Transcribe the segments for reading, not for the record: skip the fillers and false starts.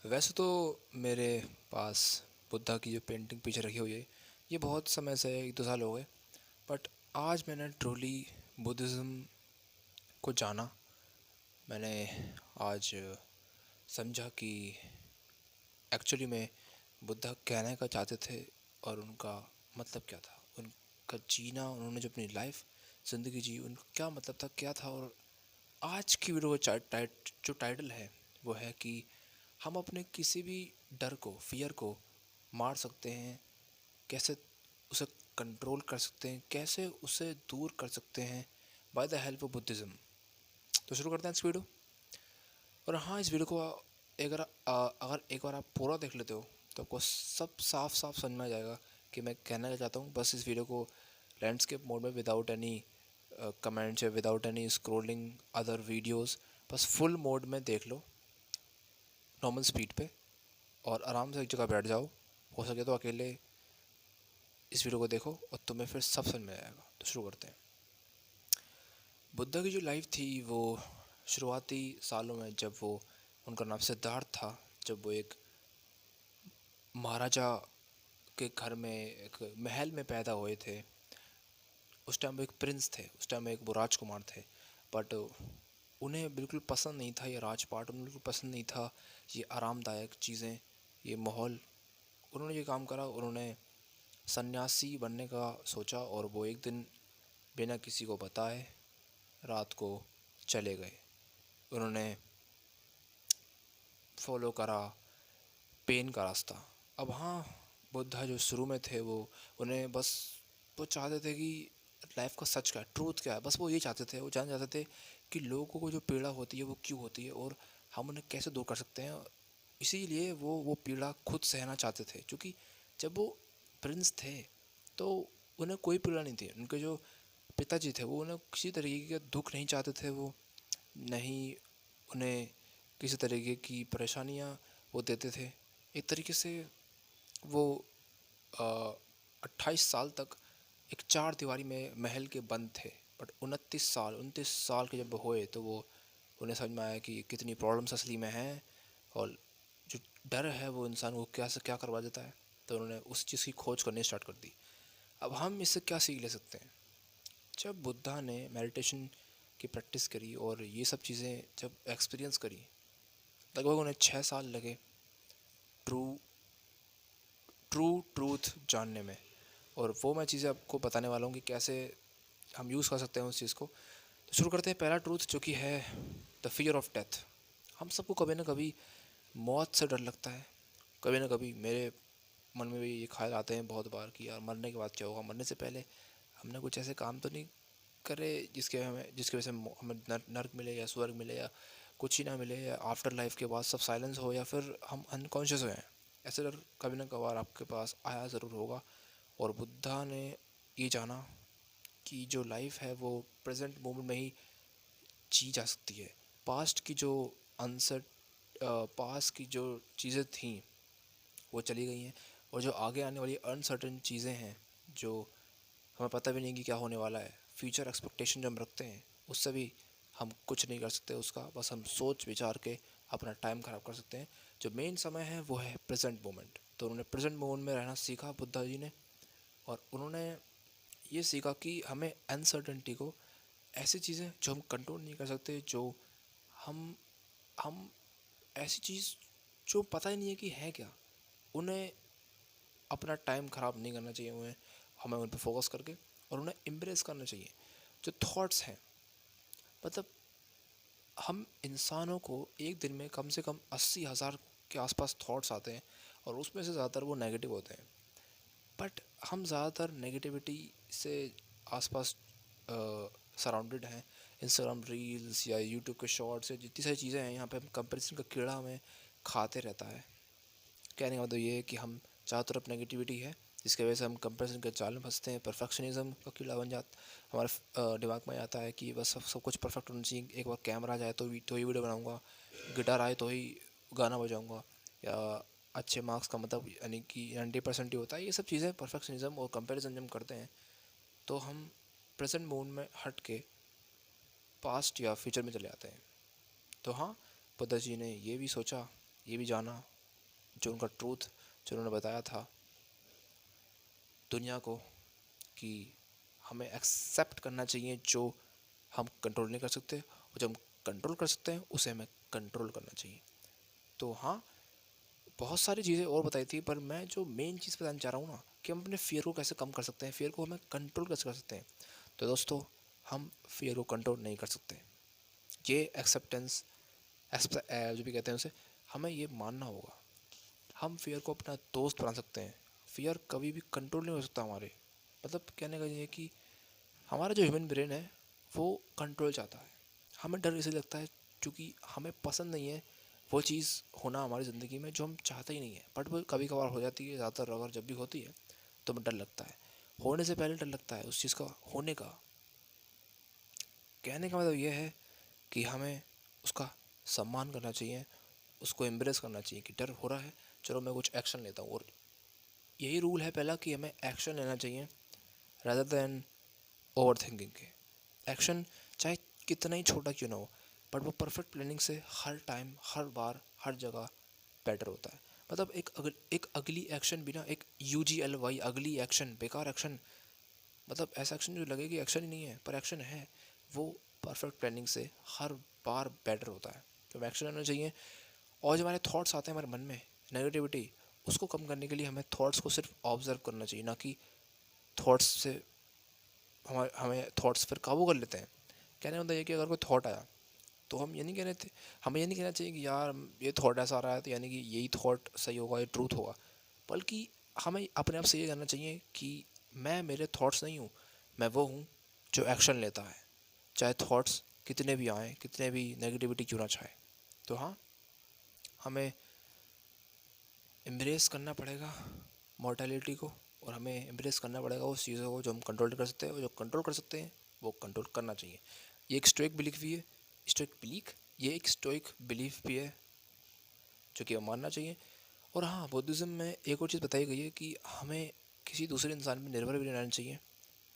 वैसे तो मेरे पास बुद्धा की जो पेंटिंग पीछे रखी हुई है ये बहुत समय से 1-2 साल हो गए। बट आज मैंने ट्रूली बुद्धिज़्म को जाना। मैंने आज समझा कि एक्चुअली में बुद्धा कहने का चाहते थे और उनका मतलब क्या था। उनका जीना, उन्होंने जो अपनी लाइफ ज़िंदगी जी, उनका क्या मतलब था, क्या था। और आज की वीडियो का जो टाइटल है वो है कि हम अपने किसी भी डर को, फियर को मार सकते हैं, कैसे उसे कंट्रोल कर सकते हैं, कैसे उसे दूर कर सकते हैं by the help of Buddhism. तो शुरू करते हैं इस वीडियो। और हाँ, इस वीडियो को अगर एक बार आप पूरा देख लेते हो तो आपको सब साफ साफ समझ में आ जाएगा कि मैं कहना क्या चाहता हूँ। बस इस वीडियो को लैंडस्केप मोड में विदाउट एनी कमेंट्स या without any scrolling other videos, बस फुल मोड में देख लो, नॉर्मल स्पीड पे, और आराम से एक जगह बैठ जाओ। हो सके तो अकेले इस वीडियो को देखो और तुम्हें फिर सब समझ में आएगा। तो शुरू करते हैं। बुद्धा की जो लाइफ थी वो शुरुआती सालों में, जब वो, उनका नाम सिद्धार्थ था, जब वो एक महाराजा के घर में, एक महल में पैदा हुए थे। उस टाइम वो एक प्रिंस थे, उस टाइम एक वो राजकुमार थे। बट उन्हें बिल्कुल पसंद नहीं था ये राजपाट, उन्हें बिल्कुल पसंद नहीं था ये आरामदायक चीज़ें, ये माहौल। उन्होंने ये काम करा, उन्होंने सन्यासी बनने का सोचा और वो एक दिन बिना किसी को बताए रात को चले गए। उन्होंने फॉलो करा पेन का रास्ता। अब हाँ, बुद्धा जो शुरू में थे वो, उन्हें बस वो चाहते थे कि लाइफ का सच क्या है, ट्रूथ क्या है, बस वो ये चाहते थे। वो जानना चाहते थे कि लोगों को जो पीड़ा होती है वो क्यों होती है और हम उन्हें कैसे दूर कर सकते हैं। इसीलिए वो पीड़ा खुद सहना चाहते थे, क्योंकि जब वो प्रिंस थे तो उन्हें कोई पीड़ा नहीं थी। उनके जो पिताजी थे वो उन्हें किसी तरीके का दुख नहीं चाहते थे, वो नहीं उन्हें किसी तरीके की परेशानियाँ वो देते थे। एक तरीके से वो 28 साल तक एक चार दीवारी में महल के बंद थे। बट 29 साल के जब हुए तो वो, उन्हें समझ में आया कि कितनी प्रॉब्लम्स असली में हैं और जो डर है वो इंसान को क्या से क्या करवा देता है। तो उन्होंने उस चीज़ की खोज करनी स्टार्ट कर दी। अब हम इससे क्या सीख ले सकते हैं। जब बुद्धा ने मेडिटेशन की प्रैक्टिस करी और ये सब चीज़ें जब एक्सपीरियंस करी, लगभग उन्हें 6 साल लगे ट्रू ट्रू ट्रूथ जानने में। और वो मैं चीज़ें आपको बताने वाला हूँ कि कैसे हम यूज़ कर सकते हैं उस चीज़ को। तो शुरू करते हैं। पहला ट्रूथ जो कि है द फियर ऑफ डेथ। हम सबको कभी ना कभी मौत से डर लगता है। कभी ना कभी मेरे मन में भी ये ख्याल आते हैं बहुत बार कि यार मरने के बाद क्या होगा, मरने से पहले हमने कुछ ऐसे काम तो नहीं करे जिसकी वजह से हमें नर्क मिले या स्वर्ग मिले या कुछ ही ना मिले, या आफ्टर लाइफ के बाद सब साइलेंस हो, या फिर हम अनकॉन्शियस हो जाएं। ऐसे डर कभी ना कभार आपके पास आया ज़रूर होगा। और बुद्धा ने ये जाना कि जो लाइफ है वो प्रेजेंट मोमेंट में ही जी जा सकती है। पास्ट की जो अनसर्ट पास्ट की जो चीज़ें थीं वो चली गई हैं, और जो आगे आने वाली अनसर्टेन चीज़ें हैं जो हमें पता भी नहीं कि क्या होने वाला है, फ्यूचर एक्सपेक्टेशन जो हम रखते हैं उससे भी हम कुछ नहीं कर सकते उसका, बस हम सोच विचार के अपना टाइम ख़राब कर सकते हैं। जो मेन समय है वो है प्रेजेंट मोमेंट। तो उन्होंने प्रेजेंट मोमेंट में रहना सीखा बुद्धा जी ने। और उन्होंने ये सीखा कि हमें अनसर्टेनिटी को, ऐसी चीज़ें जो हम कंट्रोल नहीं कर सकते, जो हम ऐसी चीज़ जो पता ही नहीं है कि है क्या, उन्हें अपना टाइम ख़राब नहीं करना चाहिए। हमें उन पर फोकस करके और उन्हें एम्ब्रेस करना चाहिए। जो थॉट्स हैं, मतलब हम इंसानों को एक दिन में कम से कम 80,000 के आसपास थॉट्स आते हैं और उसमें से ज़्यादातर वो नेगेटिव होते हैं। बट हम ज़्यादातर नेगेटिविटी से आसपास सराउंडेड हैं। इंस्टाग्राम रील्स या यूट्यूब के शॉर्ट्स या जितनी सारी चीज़ें हैं, यहाँ पे हम कंपैरिजन का कीड़ा हमें खाते रहता है। कहने का मतलब ये है कि हम चारों तरफ नेगेटिविटी है, जिसकी वजह से हम कंपैरिजन के जाल में फंसते हैं। परफेक्शनिज्म का कीड़ा बन जाता हमारे दिमाग में आता है कि बस सब कुछ परफेक्ट होना चाहिए। एक बार कैमरा आ जाए तो ही वीडियो बनाऊँगा, गिटार आए तो ही गाना बजाऊँगा, या अच्छे मार्क्स का मतलब यानी कि 90% ही होता है। ये सब चीज़ें परफेक्शनिज्म और कंपैरिजन जब हम करते हैं तो हम प्रेजेंट मोड में हट के पास्ट या फ्यूचर में चले आते हैं। तो हाँ, बुद्धा जी ने ये भी सोचा, ये भी जाना जो उनका ट्रूथ जो उन्होंने बताया था दुनिया को, कि हमें एक्सेप्ट करना चाहिए जो हम कंट्रोल नहीं कर सकते, और जब हम कंट्रोल कर सकते हैं उसे हमें कंट्रोल करना चाहिए। तो हाँ, बहुत सारी चीज़ें और बताई थी, पर मैं जो मेन चीज़ बताना चाह रहा हूँ ना, कि हम अपने फियर को कैसे कम कर सकते हैं, फियर को हमें कंट्रोल कैसे कर सकते हैं। तो दोस्तों, हम फियर को कंट्रोल नहीं कर सकते। ये एक्सेप्टेंस जो भी कहते हैं उसे हमें ये मानना होगा। हम फियर को अपना दोस्त बना सकते हैं। फियर कभी भी कंट्रोल नहीं हो सकता हमारे, मतलब कहने का ये कि हमारा जो ह्यूमन ब्रेन है वो कंट्रोल चाहता है। हमें डर इसलिए लगता है क्योंकि हमें पसंद नहीं है वो चीज़ होना हमारी ज़िंदगी में जो हम चाहते ही नहीं है, बट वो कभी कभार हो जाती है। ज़्यादातर अगर जब भी होती है तो हमें डर लगता है, होने से पहले डर लगता है उस चीज़ का होने का। कहने का मतलब ये है कि हमें उसका सम्मान करना चाहिए, उसको एम्ब्रेस करना चाहिए कि डर हो रहा है, चलो मैं कुछ एक्शन लेता हूँ। और यही रूल है पहला, कि हमें एक्शन लेना चाहिए रादर दैन ओवर थिंकिंग के। एक्शन चाहे कितना ही छोटा क्यों ना हो, बट वो परफेक्ट प्लानिंग से हर टाइम, हर बार, हर जगह बेटर होता है। मतलब एक अगली एक्शन भी ना, एक UGLY अगली एक्शन, बेकार एक्शन, मतलब ऐसा एक्शन जो लगे कि एक्शन ही नहीं है पर एक्शन है, वो परफेक्ट प्लानिंग से हर बार बेटर होता है। तो एक्शन लेना चाहिए। और जो हमारे थॉट्स आते हैं हमारे मन में, नेगेटिविटी, उसको कम करने के लिए हमें थॉट्स को सिर्फ ऑब्जर्व करना चाहिए, ना कि थॉट्स से हमें थॉट्स फिर काबू कर लेते हैं। कहने का मतलब ये कि अगर कोई थॉट आया तो हम ये नहीं कहने थे, हमें ये नहीं कहना चाहिए कि यार ये थॉट ऐसा आ रहा है तो यानी कि यही थॉट सही होगा, ये ट्रूथ होगा। बल्कि हमें अपने आप से ये कहना चाहिए कि मैं मेरे थॉट्स नहीं हूँ, मैं वो हूँ जो एक्शन लेता है, चाहे थॉट्स कितने भी आएँ, कितने भी नेगेटिविटी क्यों ना चाहे। तो हाँ, हमें एम्ब्रेस करना पड़ेगा मॉर्टेलिटी को, और हमें एम्ब्रेस करना पड़ेगा उस चीज़ों को जो हम कंट्रोल कर सकते हैं, और जो कंट्रोल कर सकते हैं वो कंट्रोल करना चाहिए। ये एक स्टोइक बिलीफ भी है, ये एक स्टोइक बिलीफ भी है जो कि हमें मानना चाहिए। और हाँ, बुद्धिज़्म में एक और चीज़ बताई गई है कि हमें किसी दूसरे इंसान पर निर्भर भी नहीं रहना चाहिए।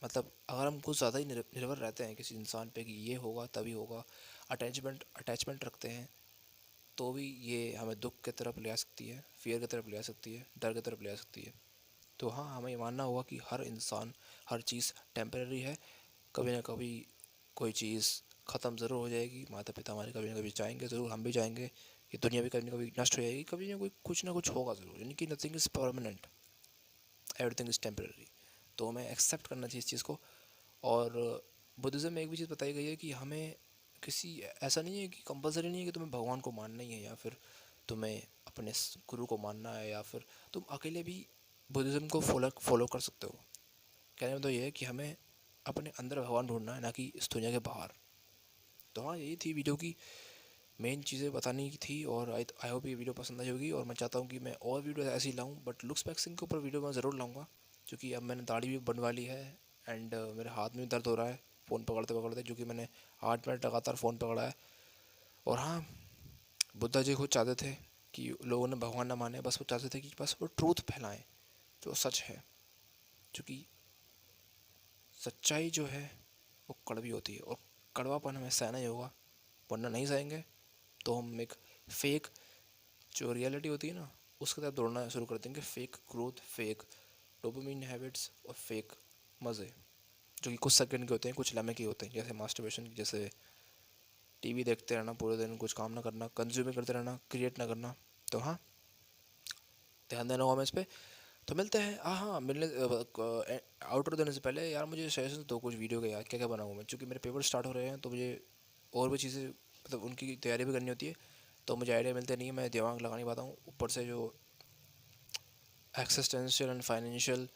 मतलब अगर हम कुछ ज़्यादा ही निर्भर रहते हैं किसी इंसान पे कि ये होगा तभी होगा, अटैचमेंट रखते हैं, तो भी ये हमें दुख की तरफ ले आ सकती है, फियर की तरफ ले आ सकती है, डर की तरफ ले आ सकती है। तो हाँ, हमें ये मानना होगा कि हर इंसान, हर चीज़ टेम्परेरी है। कभी ना कभी कोई चीज़ ख़त्म ज़रूर हो जाएगी, माता पिता हमारे कभी ना कभी जाएंगे ज़रूर, हम भी जाएंगे, ये दुनिया भी कभी ना कभी नष्ट हो जाएगी, कभी ना कुछ होगा ज़रूर, यानी कि nothing is permanent, everything is temporary. तो हमें एक्सेप्ट करना चाहिए इस चीज़ को। और बुद्धिज़्म में एक भी चीज़ बताई गई है कि हमें किसी, ऐसा नहीं है कि कंपलसरी नहीं है कि तुम्हें भगवान को मानना ही है, या फिर तुम्हें अपने गुरु को मानना है, या फिर तुम अकेले भी बुद्धिज़्म को फॉलो कर सकते हो। कहने में तो ये है कि हमें अपने अंदर भगवान ढूंढना है, ना कि इस दुनिया के बाहर। तो हाँ, यही थी वीडियो की मेन चीज़ें बतानी की थी, और आई होप ये वीडियो पसंद आई होगी। और मैं चाहता हूँ कि मैं और वीडियो ऐसी लाऊँ, बट लुक्स मैक्सिंग के ऊपर वीडियो मैं ज़रूर लाऊँगा, क्योंकि अब मैंने दाढ़ी भी बनवा ली है, एंड मेरे हाथ में भी दर्द हो रहा है फ़ोन पकड़ते पकड़ते, क्योंकि मैंने 8 मिनट लगातार फ़ोन पकड़ा है। और हाँ, बुद्धा जी खुद चाहते थे कि लोगों ने भगवान ना माने, बस वो चाहते थे कि बस वो ट्रूथ फैलाएं जो सच है, क्योंकि सच्चाई जो है वो कड़वी होती है, और कड़वापन हमें सहना ही होगा, वरना नहीं सहेंगे तो हम एक फेक जो रियलिटी होती है ना उसके तरफ दौड़ना शुरू कर देंगे। Fake growth, fake dopamine habits और फेक मज़े, जो कि कुछ सेकंड के होते हैं, कुछ लम्हे के होते हैं, जैसे मास्टरबेशन, जैसे टीवी देखते रहना पूरे दिन, कुछ काम ना करना, कंज्यूमिंग करते रहना, क्रिएट ना करना। तो हाँ, ध्यान देना होगा हमें इस पर। तो मिलते हैं। हाँ हाँ, मिलने आउटर देने से पहले यार मुझे सजेशन दो कुछ वीडियो के, यार क्या क्या बनाऊँ मैं, क्योंकि मेरे पेपर स्टार्ट हो रहे हैं, तो मुझे और भी चीज़ें, मतलब उनकी तैयारी भी करनी होती है, तो मुझे आइडिया मिलते नहीं है, मैं दिमाग लगा नहीं पाता हूँ। ऊपर से जो एक्सिस्टेंशियल एंड फाइनेंशियल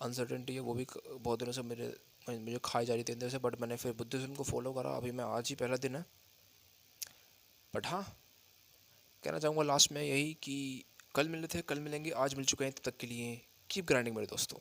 अनसर्टेनिटी है वो भी बहुत दिनों से मुझे खाई जा रही थी अंदर से, बट मैंने फिर बुद्धिज़्म को फॉलो करा। अभी मैं आज ही पहला दिन है। बट हाँ, कहना चाहूँगा लास्ट में यही कि कल मिले थे, कल मिलेंगे, आज मिल चुके हैं, तब तक के लिए कीप ग्राइंडिंग मेरे दोस्तों।